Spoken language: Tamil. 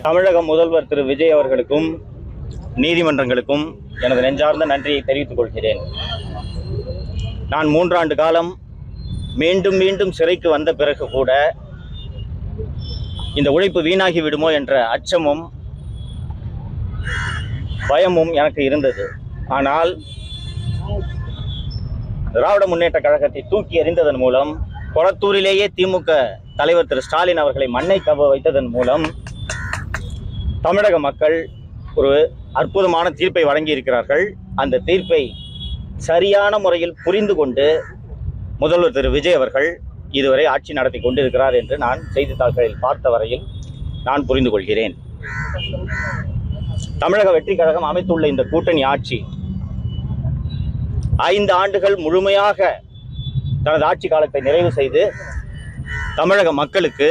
தமிழக முதல்வர் திரு விஜய் அவர்களுக்கும் நீதிமன்றங்களுக்கும் எனது நெஞ்சார்ந்த நன்றியை தெரிவித்துக் கொள்கிறேன். நான் 3 ஆண்டு காலம் மீண்டும் மீண்டும் சிறைக்கு வந்த பிறகு கூட இந்த உழைப்பு வீணாகி விடுமோ என்ற அச்சமும் பயமும் எனக்கு இருந்தது. ஆனால் திராவிட முன்னேற்ற கழகத்தை தூக்கி எறிந்ததன் மூலம், கொளத்தூரிலேயே திமுக தலைவர் திரு ஸ்டாலின் அவர்களை மண்ணை கவ வைத்ததன் மூலம் தமிழக மக்கள் ஒரு அற்புதமான தீர்ப்பை வழங்கி இருக்கிறார்கள். அந்த தீர்ப்பை சரியான முறையில் புரிந்து கொண்டு முதல்வர் திரு விஜய் அவர்கள் இதுவரை ஆட்சி நடத்தி கொண்டிருக்கிறார் என்று நான் செய்தித்தாள்களில் பார்த்த வரையில் நான் புரிந்து கொள்கிறேன். தமிழக வெற்றி கழகம் அமைத்துள்ள இந்த கூட்டணி ஆட்சி 5 ஆண்டுகள் முழுமையாக தனது ஆட்சி காலத்தை நிறைவு செய்து தமிழக மக்களுக்கு